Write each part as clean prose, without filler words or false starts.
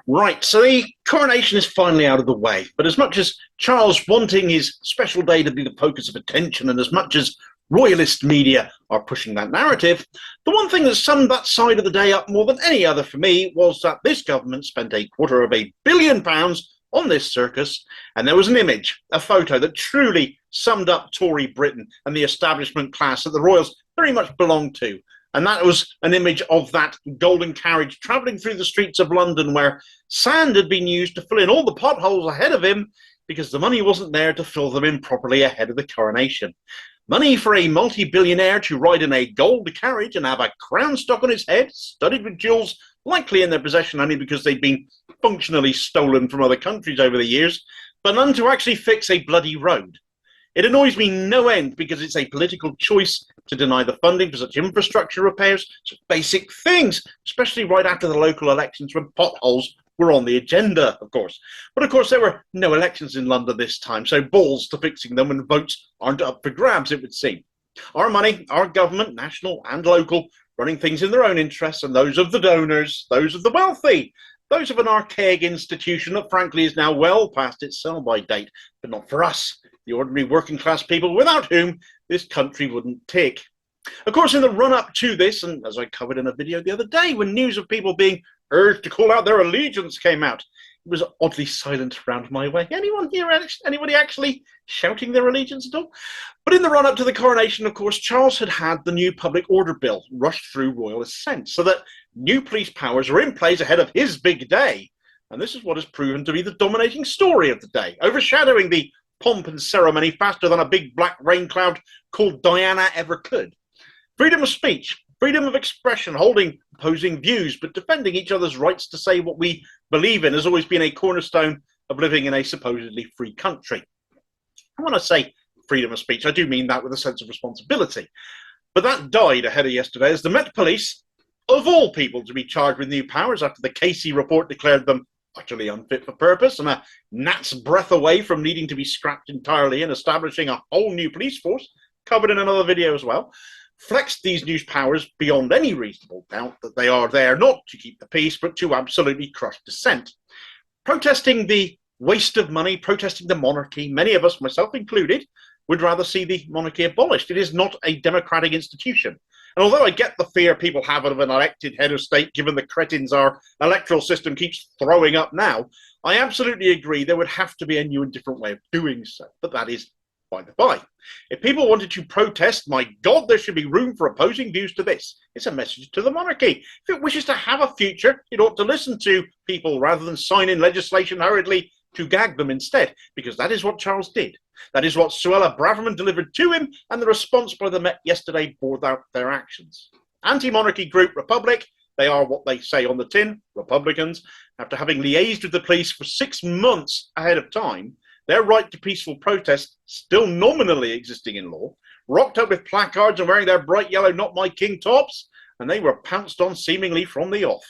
Right, so the coronation is finally out of the way, but as much as Charles wanting his special day to be the focus of attention, and as much as royalist media are pushing that narrative, the one thing that summed that side of the day up more than any other for me was that this government spent £250 million on this circus, and there was an image, a photo that truly summed up Tory Britain and the establishment class that the royals very much belonged to. And that was an image of that golden carriage travelling through the streets of London, where sand had been used to fill in all the potholes ahead of him because the money wasn't there to fill them in properly ahead of the coronation. Money for a multi-billionaire to ride in a gold carriage and have a crown stuck on his head, studded with jewels, likely in their possession only because they'd been functionally stolen from other countries over the years, but none to actually fix a bloody road. It annoys me no end because it's a political choice to deny the funding for such infrastructure repairs, such basic things, especially right after the local elections when potholes were on the agenda, of course. But of course, there were no elections in London this time, so balls to fixing them when votes aren't up for grabs, it would seem. Our money, our government, national and local, running things in their own interests and those of the donors, those of the wealthy, those of an archaic institution that frankly is now well past its sell-by date, but not for us, the ordinary working class people without whom this country wouldn't tick. Of course, in the run-up to this, and as I covered in a video the other day, when news of people being urged to call out their allegiance came out, it was oddly silent around my way. Anyone here, anybody actually shouting their allegiance at all? But in the run-up to the coronation, of course, Charles had the new public order bill rushed through royal assent, so that new police powers were in place ahead of his big day. And this is what has proven to be the dominating story of the day, overshadowing the pomp and ceremony faster than a big black rain cloud called Diana ever could. Freedom of speech, freedom of expression, holding opposing views, but defending each other's rights to say what we believe in has always been a cornerstone of living in a supposedly free country. And when I say freedom of speech, I do mean that with a sense of responsibility. But that died ahead of yesterday as the Met Police, of all people to be charged with new powers after the Casey report declared them utterly unfit for purpose and a gnat's breath away from needing to be scrapped entirely and establishing a whole new police force, covered in another video as well, flexed these new powers beyond any reasonable doubt that they are there not to keep the peace, but to absolutely crush dissent. Protesting the waste of money, protesting the monarchy, many of us, myself included, would rather see the monarchy abolished. It is not a democratic institution. And although I get the fear people have of an elected head of state, given the cretins our electoral system keeps throwing up now, I absolutely agree there would have to be a new and different way of doing so. But that is by the by. If people wanted to protest, my God, there should be room for opposing views to this. It's a message to the monarchy. If it wishes to have a future, it ought to listen to people rather than sign in legislation hurriedly to gag them instead, because that is what Charles did. That is what Suella Braverman delivered to him, and the response by the Met yesterday bore out their actions. Anti-monarchy group Republic, they are what they say on the tin, Republicans, after having liaised with the police for 6 months ahead of time, their right to peaceful protest still nominally existing in law, rocked up with placards and wearing their bright yellow Not My King tops, and they were pounced on seemingly from the off.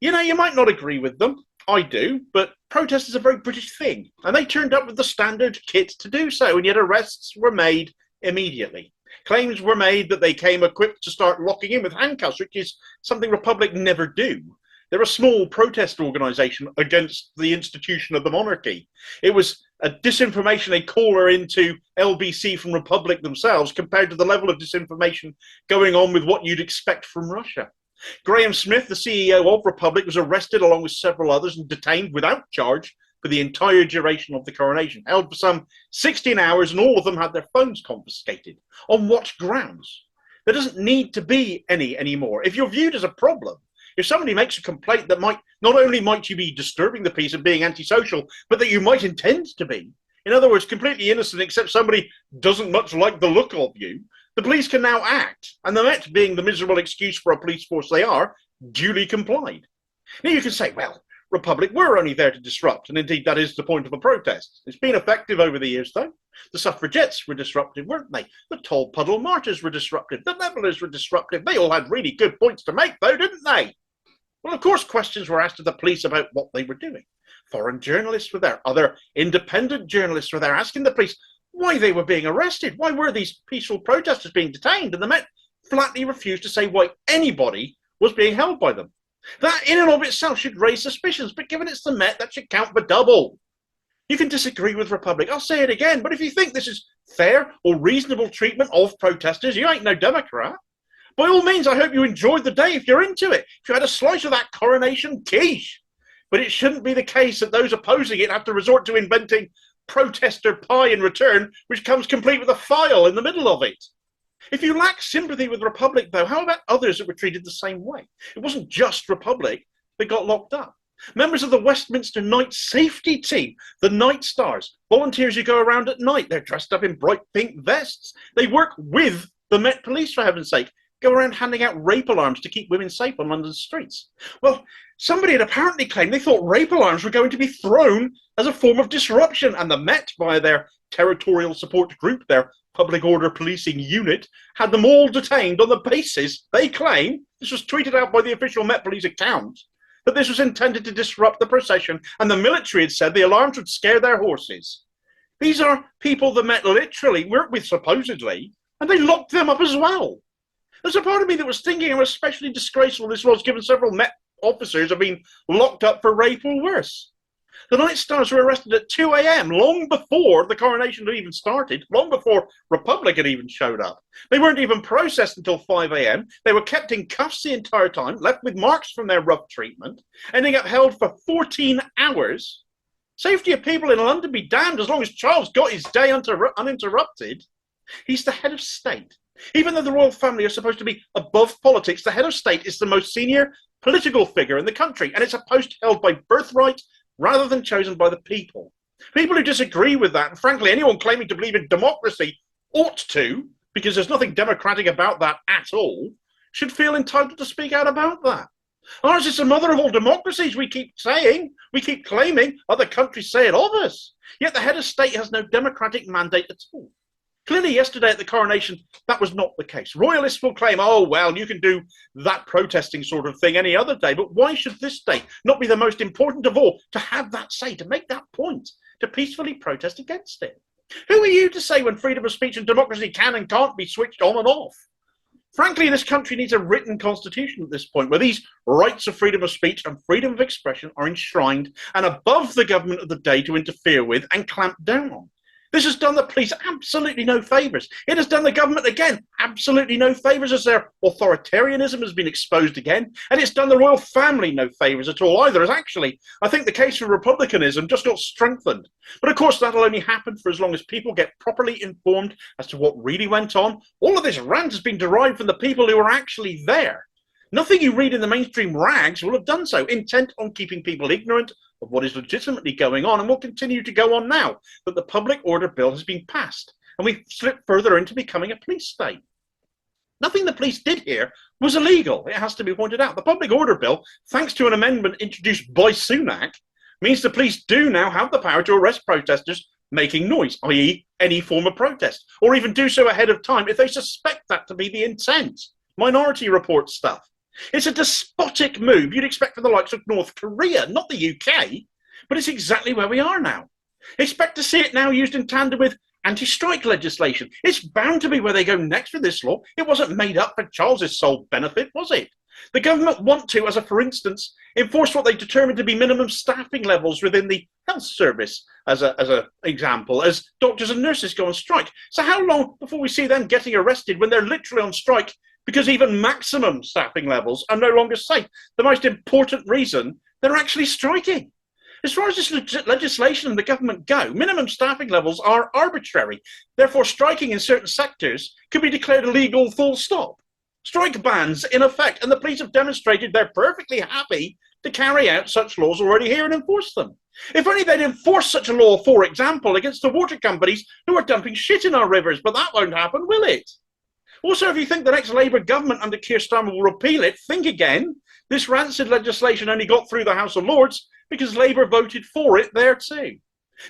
You know, you might not agree with them, I do, but protest is a very British thing, and they turned up with the standard kit to do so, and yet arrests were made immediately. Claims were made that they came equipped to start locking in with handcuffs, which is something Republic never do. They're a small protest organisation against the institution of the monarchy. It was a disinformation they caller into LBC from Republic themselves compared to the level of disinformation going on with what you'd expect from Russia. Graham Smith, the CEO of Republic, was arrested along with several others and detained without charge for the entire duration of the coronation, held for some 16 hours, and all of them had their phones confiscated. On what grounds? There doesn't need to be any anymore. If you're viewed as a problem, if somebody makes a complaint that might, not only might you be disturbing the peace and being antisocial, but that you might intend to be, in other words, completely innocent except somebody doesn't much like the look of you, the police can now act, and the Met, being the miserable excuse for a police force they are, duly complied. Now you can say, well, Republic were only there to disrupt, and indeed that is the point of a protest. It's been effective over the years, though. The suffragettes were disruptive, weren't they? The tall puddle marchers were disruptive. The levellers were disruptive. They all had really good points to make, though, didn't they? Well, of course, questions were asked of the police about what they were doing. Foreign journalists were there. Other independent journalists were there asking the police why they were being arrested. Why were these peaceful protesters being detained? And the Met flatly refused to say why anybody was being held by them. That in and of itself should raise suspicions, but given it's the Met, that should count for double. You can disagree with Republic, I'll say it again, but if you think this is fair or reasonable treatment of protesters, you ain't no Democrat. By all means, I hope you enjoyed the day if you're into it, if you had a slice of that coronation quiche. But it shouldn't be the case that those opposing it have to resort to inventing protester pie in return, which comes complete with a file in the middle of it. If you lack sympathy with Republic, though, how about others that were treated the same way? It wasn't just Republic that got locked up. Members of the Westminster Night Safety Team, the Night Stars, volunteers who go around at night. They're dressed up in bright pink vests. They work with the Met Police, for heaven's sake, go around handing out rape alarms to keep women safe on London's streets. Well, somebody had apparently claimed they thought rape alarms were going to be thrown as a form of disruption, and the Met, via their territorial support group, their public order policing unit, had them all detained on the basis, they claim, this was tweeted out by the official Met Police account, that this was intended to disrupt the procession, and the military had said the alarms would scare their horses. These are people the Met literally worked with, supposedly, and they locked them up as well. There's a part of me that was thinking how especially disgraceful this was, given several Met officers have been locked up for rape or worse. The Night Stars were arrested at 2 a.m, long before the coronation had even started, long before Republic had even showed up. They weren't even processed until 5 a.m. They were kept in cuffs the entire time, left with marks from their rough treatment, ending up held for 14 hours. Safety of people in London be damned as long as Charles got his day uninterrupted. He's the head of state. Even though the royal family are supposed to be above politics, the head of state is the most senior political figure in the country, and it's a post held by birthright rather than chosen by the people. People who disagree with that, and frankly anyone claiming to believe in democracy ought to, because there's nothing democratic about that at all, should feel entitled to speak out about that. Ours is the mother of all democracies, we keep saying, we keep claiming, other countries say it of us. Yet the head of state has no democratic mandate at all. Clearly yesterday at the coronation, that was not the case. Royalists will claim, oh, well, you can do that protesting sort of thing any other day, but why should this day not be the most important of all to have that say, to make that point, to peacefully protest against it? Who are you to say when freedom of speech and democracy can and can't be switched on and off? Frankly, this country needs a written constitution at this point, where these rights of freedom of speech and freedom of expression are enshrined and above the government of the day to interfere with and clamp down on. This has done the police absolutely no favours. It has done the government, again, absolutely no favours, as their authoritarianism has been exposed again, and it's done the royal family no favours at all either, as actually, I think the case for republicanism just got strengthened. But of course, that'll only happen for as long as people get properly informed as to what really went on. All of this rant has been derived from the people who are actually there. Nothing you read in the mainstream rags will have done so, intent on keeping people ignorant of what is legitimately going on, and will continue to go on now that the public order bill has been passed and we've slipped further into becoming a police state. Nothing the police did here was illegal, it has to be pointed out. The public order bill, thanks to an amendment introduced by Sunak, means the police do now have the power to arrest protesters making noise, i.e. any form of protest, or even do so ahead of time if they suspect that to be the intent. Minority Report stuff. It's a despotic move you'd expect from the likes of North Korea, not the UK, but it's exactly where we are now. Expect to see it now used in tandem with anti-strike legislation. It's bound to be where they go next with this law. It wasn't made up for Charles's sole benefit, was it? The government want to, as a for instance, enforce what they determined to be minimum staffing levels within the health service, as an example, as doctors and nurses go on strike. So how long before we see them getting arrested when they're literally on strike because even maximum staffing levels are no longer safe? The most important reason, they're actually striking. As far as this legislation and the government go, minimum staffing levels are arbitrary. Therefore, striking in certain sectors could be declared illegal full stop. Strike bans in effect, and the police have demonstrated they're perfectly happy to carry out such laws already here and enforce them. If only they'd enforce such a law, for example, against the water companies who are dumping shit in our rivers, but that won't happen, will it? Also, if you think the next Labour government under Keir Starmer will repeal it, think again. This rancid legislation only got through the House of Lords because Labour voted for it there too.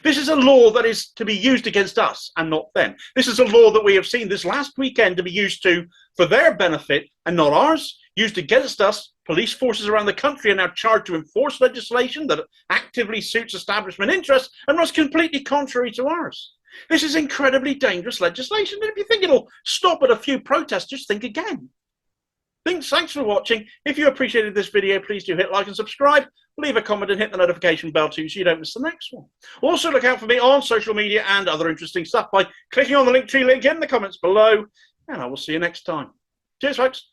This is a law that is to be used against us and not them. This is a law that we have seen this last weekend to be used for their benefit and not ours, used against us. Police forces around the country are now charged to enforce legislation that actively suits establishment interests and runs completely contrary to ours. This is incredibly dangerous legislation, and if you think it'll stop at a few protesters, think again. Thanks for watching. If you appreciated this video, please do hit like and subscribe, leave a comment and hit the notification bell too so you don't miss the next one. Also look out for me on social media and other interesting stuff by clicking on the Linktree link in the comments below, and I will see you next time. Cheers, folks.